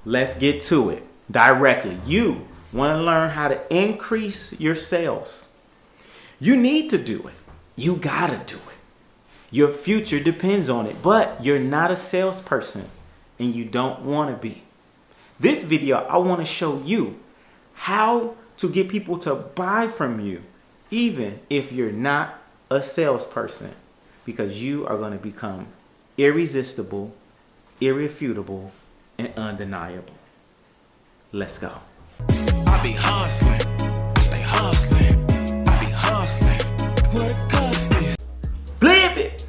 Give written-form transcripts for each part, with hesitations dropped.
Let's get to it directly. You want to learn how to increase your sales. You need to do it. You gotta do it. Your future depends on it, but you're not a salesperson and you don't want to be. This video, I want to show you how to get people to buy from you, even if you're not a salesperson, because you are going to become irresistible, irrefutable, and undeniable. Let's go. I be hustling, I stay hustling, I be hustling, what it cost is. Flip it!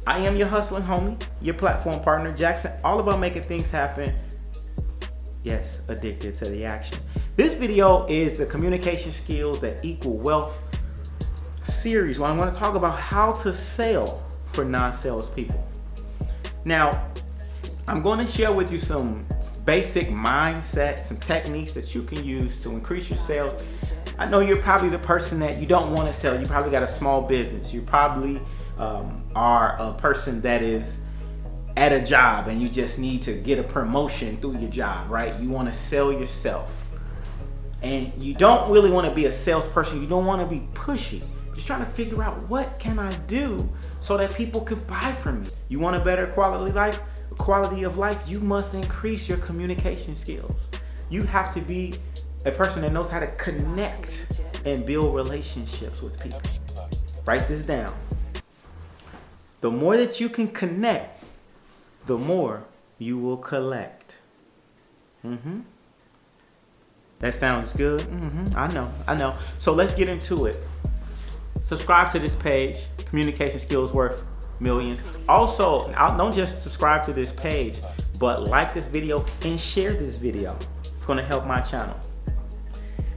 I am your hustling homie, your platform partner, Jackson, all about making things happen. Yes, addicted to the action. This video is the communication skills that equal wealth series where I'm going to talk about how to sell for non-sales people. Now, I'm going to share with you some basic mindset, some techniques that you can use to increase your sales. I know you're probably the person that you don't want to sell. You probably got a small business. You probably are a person that is at a job and you just need to get a promotion through your job, right? You want to sell yourself. And you don't really want to be a salesperson. You don't want to be pushy. Just trying to figure out, what can I do so that people can buy from me? You want a better quality of life? You must increase your communication skills. You have to be a person that knows how to connect and build relationships with people. Write this down. The more that you can connect, the more you will collect. That sounds good. I know. So let's get into it. Subscribe to this page. Communication skills worth millions. Also, don't just subscribe to this page, but like this video and share this video. It's going to help my channel.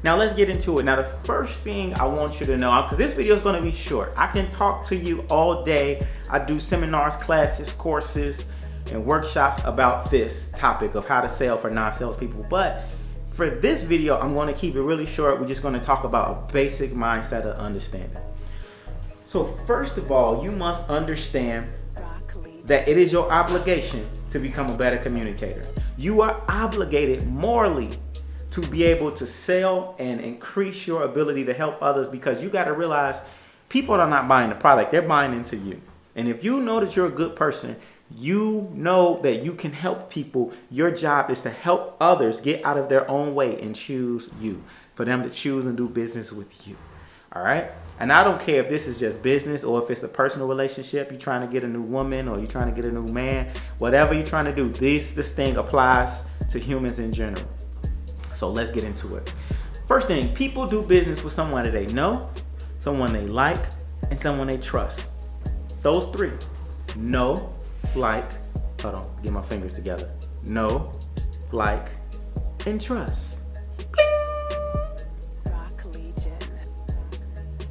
Now let's get into it. Now the first thing I want you to know, because this video is going to be short. I can talk to you all day. I do seminars, classes, courses, and workshops about this topic of how to sell for non-sales people. But for this video, I'm going to keep it really short. We're just going to talk about a basic mindset of understanding. So first of all, you must understand that it is your obligation to become a better communicator. You are obligated morally to be able to sell and increase your ability to help others, because you got to realize people are not buying the product, they're buying into you. And if you know that you're a good person, you know that you can help people. Your job is to help others get out of their own way and choose you, for them to choose and do business with you. All right? And I don't care if this is just business or if it's a personal relationship, you're trying to get a new woman or you're trying to get a new man, whatever you're trying to do, this thing applies to humans in general. So let's get into it. First thing, people do business with someone that they know, someone they like, and someone they trust. Those three: know, like, hold on, get my fingers together. Know, like, and trust.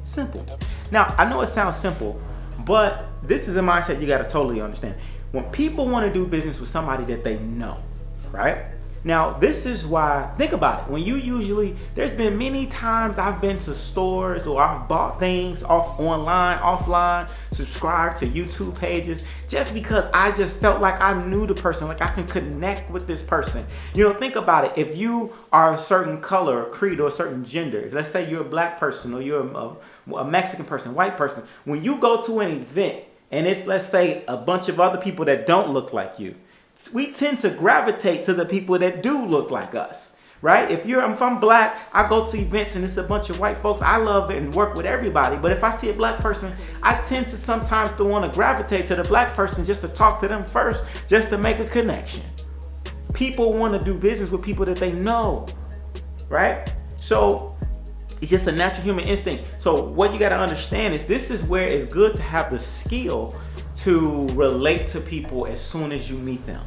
Simple. Now, I know it sounds simple, but this is a mindset you got to totally understand. When people want to do business with somebody that they know, right? Now, this is why, think about it. When you usually, there's been many times I've been to stores or I've bought things online, offline, subscribed to YouTube pages, just because I just felt like I knew the person, like I can connect with this person. You know, think about it. If you are a certain color, or creed, or a certain gender, let's say you're a black person or you're a Mexican person, white person, when you go to an event and it's, let's say, a bunch of other people that don't look like you, we tend to gravitate to the people that do look like us, right? If I'm black, I go to events and it's a bunch of white folks. I love it and work with everybody. But if I see a black person, I tend to sometimes want to gravitate to the black person just to talk to them first, just to make a connection. People want to do business with people that they know, right? So it's just a natural human instinct. So what you got to understand is this is where it's good to have the skill to relate to people as soon as you meet them.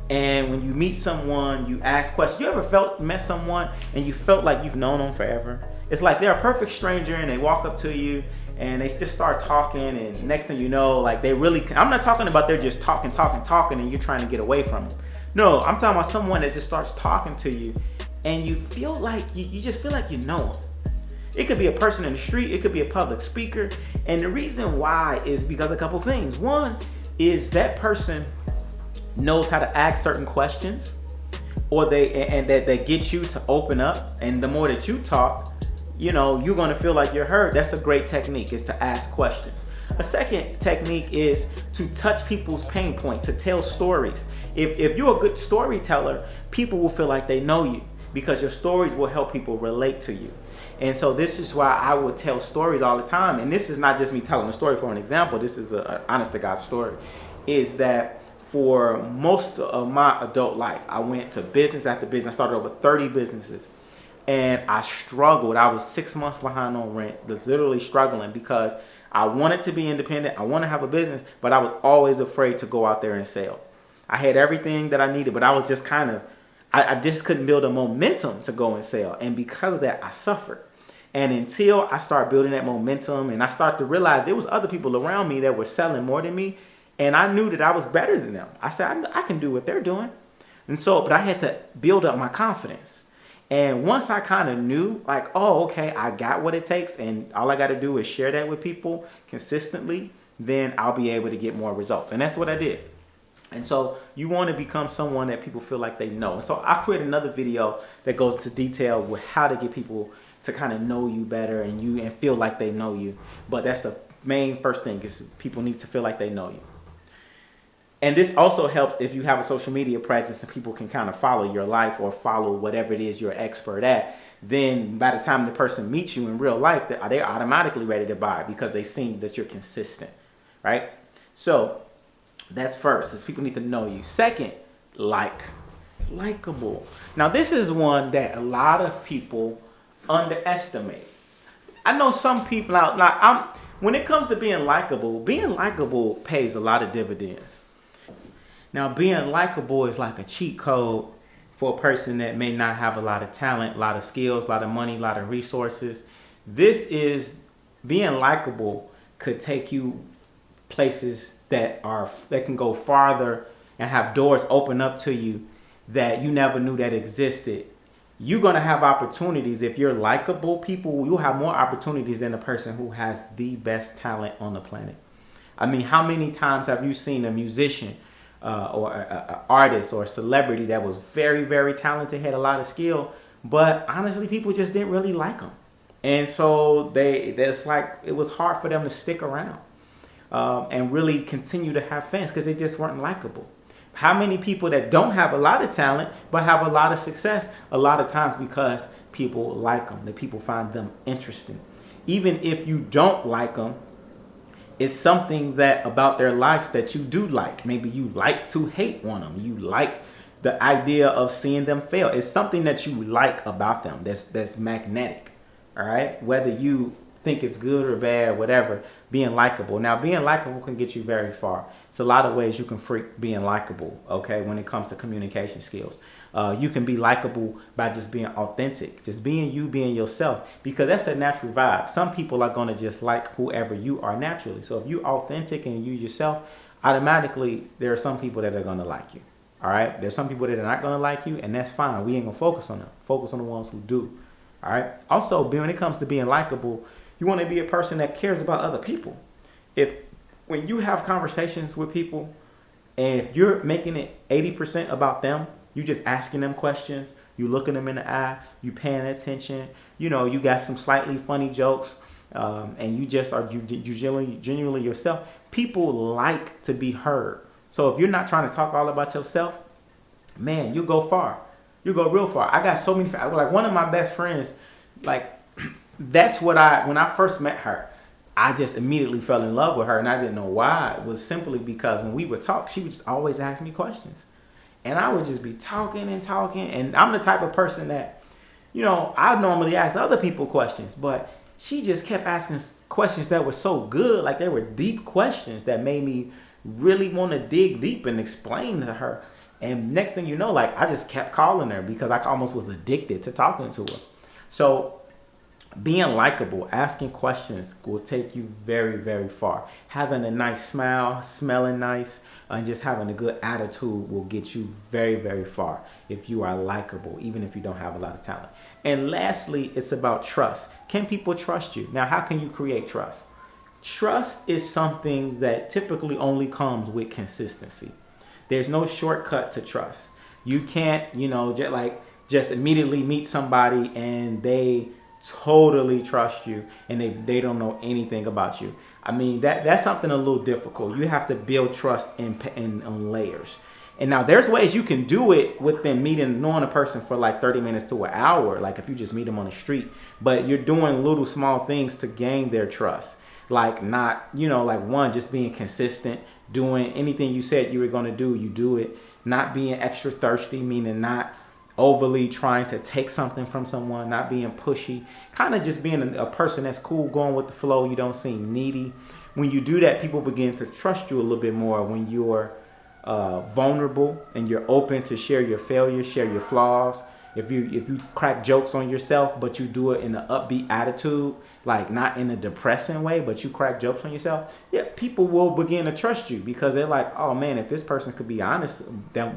And when you meet someone, you ask questions. You ever met someone and you felt like you've known them forever? It's like they're a perfect stranger and they walk up to you and they just start talking, and next thing you know, like they really, I'm not talking about they're just talking and you're trying to get away from them. No, I'm talking about someone that just starts talking to you and you feel like, you just feel like you know them. It could be a person in the street, it could be a public speaker. And the reason why is because a couple things. One is that person knows how to ask certain questions. or and that get you to open up. And the more that you talk, you're going to feel like you're heard. That's a great technique, is to ask questions. A second technique is to touch people's pain point, to tell stories. If you're a good storyteller, people will feel like they know you because your stories will help people relate to you. And so this is why I would tell stories all the time. And this is not just me telling a story for an example. This is an honest to God story. Is that for most of my adult life, I went to business after business. I started over 30 businesses. And I struggled. I was 6 months behind on rent. I was literally struggling because I wanted to be independent. I want to have a business, but I was always afraid to go out there and sell. I had everything that I needed, but I was just I just couldn't build a momentum to go and sell. And because of that, I suffered. And until I started building that momentum and I started to realize there was other people around me that were selling more than me, and I knew that I was better than them. I said, I can do what they're doing. And so, but I had to build up my confidence. And once I kind of knew, like, oh, okay, I got what it takes, and all I got to do is share that with people consistently, then I'll be able to get more results. And that's what I did. And so you want to become someone that people feel like they know. And so I created another video that goes into detail with how to get people to kind of know you better and feel like they know you. But that's the main first thing, is people need to feel like they know you. And this also helps if you have a social media presence and people can kind of follow your life or follow whatever it is you're expert at. Then by the time the person meets you in real life, they're automatically ready to buy because they've seen that you're consistent, right? So that's first, is people need to know you. Second, likable. Now this is one that a lot of people underestimate. I know some people out. When it comes to being likable pays a lot of dividends. Now, being likable is like a cheat code for a person that may not have a lot of talent, a lot of skills, a lot of money, a lot of resources. Being likable could take you places that can go farther and have doors open up to you that you never knew that existed. You're going to have opportunities. If you're likable, you'll have more opportunities than a person who has the best talent on the planet. I mean, how many times have you seen a musician or an artist or a celebrity that was very, very talented, had a lot of skill, but honestly, people just didn't really like them. And so it was hard for them to stick around and really continue to have fans because they just weren't likable. How many people that don't have a lot of talent but have a lot of success, a lot of times because people like them, that people find them interesting. Even if you don't like them, it's something that about their lives that you do like. Maybe you like to hate on them. You like the idea of seeing them fail. It's something that you like about them that's magnetic. All right? Whether you think it's good or bad, whatever, being likable. Now, being likable can get you very far. It's a lot of ways you can freak being likable, okay, when it comes to communication skills. You can be likable by just being authentic, just being you, being yourself, because that's a natural vibe. Some people are going to just like whoever you are naturally. So if you're authentic and you yourself, automatically there are some people that are going to like you. All right. There's some people that are not going to like you, and that's fine. We ain't going to focus on them. Focus on the ones who do. All right. Also, when it comes to being likable, you want to be a person that cares about other people. When you have conversations with people and if you're making it 80% about them, you just asking them questions, you looking them in the eye, you paying attention, you got some slightly funny jokes, and you just are genuinely yourself. People like to be heard. So if you're not trying to talk all about yourself, man, you'll go far. You'll go real far. I got so many, like one of my best friends, like that's when I first met her, I just immediately fell in love with her, and I didn't know why. It was simply because when we would talk, she would just always ask me questions. And I would just be talking and talking. And I'm the type of person that, I normally ask other people questions, but she just kept asking questions that were so good. Like they were deep questions that made me really want to dig deep and explain to her. And next thing you know, like I just kept calling her because I almost was addicted to talking to her. So being likable, asking questions will take you very, very far. Having a nice smile, smelling nice, and just having a good attitude will get you very, very far if you are likable, even if you don't have a lot of talent. And lastly, it's about trust. Can people trust you? Now, how can you create trust? Trust is something that typically only comes with consistency. There's no shortcut to trust. You can't, just immediately meet somebody and they totally trust you and they don't know anything about you. I mean, that's something a little difficult. You have to build trust in layers. And now there's ways you can do it within knowing a person for like 30 minutes to an hour, like if you just meet them on the street. But you're doing little small things to gain their trust. Like one, just being consistent, doing anything you said you were going to do, you do it. Not being extra thirsty, meaning not overly trying to take something from someone, not being pushy, kind of just being a person that's cool, going with the flow. You don't seem needy. When you do that, people begin to trust you a little bit more when you're vulnerable and you're open to share your failures, share your flaws. If you crack jokes on yourself, but you do it in an upbeat attitude, like not in a depressing way, but you crack jokes on yourself, yeah, people will begin to trust you because they're like, oh man, if this person could be honest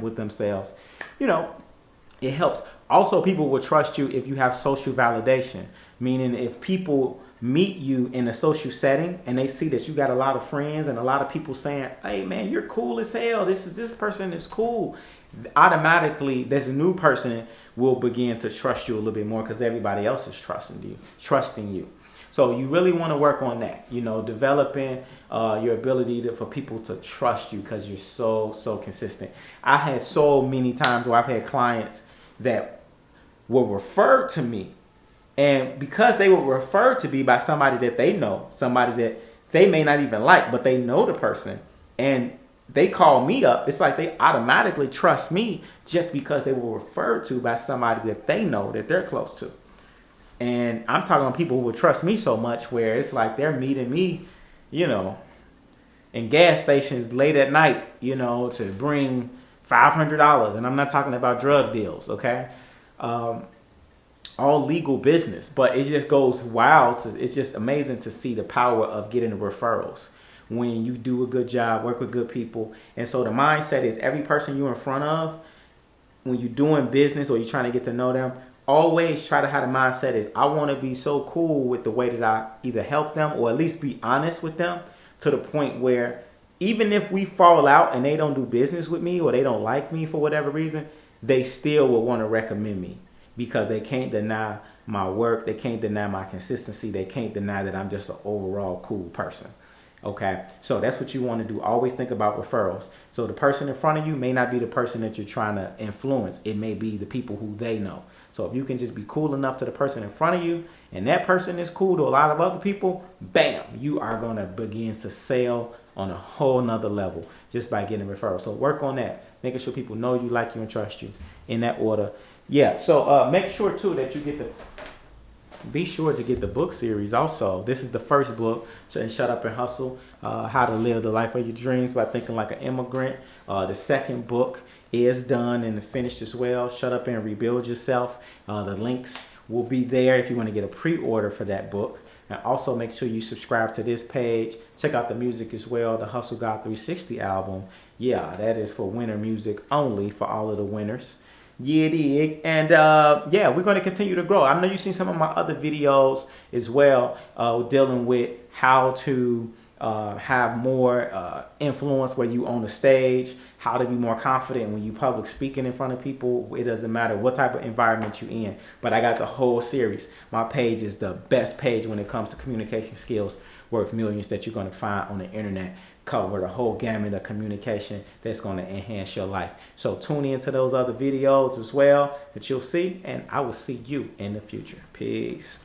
with themselves, it helps. Also, people will trust you if you have social validation, meaning if people meet you in a social setting and they see that you got a lot of friends and a lot of people saying, hey man, you're cool as hell, this person is cool, automatically this new person will begin to trust you a little bit more because everybody else is trusting you. So you really want to work on that, developing your ability for people to trust you because you're so consistent. I had so many times where I've had clients that were referred to me, and because they were referred to me by somebody that they know, somebody that they may not even like, but they know the person, and they call me up, it's like they automatically trust me just because they were referred to by somebody that they know, that they're close to. And I'm talking about people who would trust me so much where it's like they're meeting me, in gas stations late at night, to bring $500. And I'm not talking about drug deals, okay? All legal business. But it just goes wild. It's just amazing to see the power of getting the referrals when you do a good job, work with good people. And so the mindset is every person you're in front of, when you're doing business or you're trying to get to know them, always try to have the mindset is I want to be so cool with the way that I either help them or at least be honest with them to the point where even if we fall out and they don't do business with me or they don't like me for whatever reason, they still will want to recommend me because they can't deny my work. They can't deny my consistency. They can't deny that I'm just an overall cool person. Okay, so that's what you want to do. Always think about referrals. So the person in front of you may not be the person that you're trying to influence. It may be the people who they know. So if you can just be cool enough to the person in front of you and that person is cool to a lot of other people, bam, you are going to begin to sell on a whole nother level just by getting referrals. So work on that, making sure people know you, like you, and trust you in that order. Yeah, so make sure too that you get be sure to get the book series also. This is the first book, Shut Up and Hustle, How to Live the Life of Your Dreams by Thinking Like an Immigrant. The second book is done and finished as well, Shut Up and Rebuild Yourself. The links will be there if you want to get a pre-order for that book. And also make sure you subscribe to this page. Check out the music as well, the Hustle God 360 album. Yeah, that is for winter music only for all of the winners. Yeah, dig. And yeah, we're going to continue to grow. I know you've seen some of my other videos as well, dealing with how to have more influence where you on the stage, how to be more confident when you public speaking in front of people. It doesn't matter what type of environment you're in, but I got the whole series. My page is the best page when it comes to communication skills worth millions that you're going to find on the internet. Cover the whole gamut of communication that's going to enhance your life. So tune into those other videos as well that you'll see, and I will see you in the future. Peace.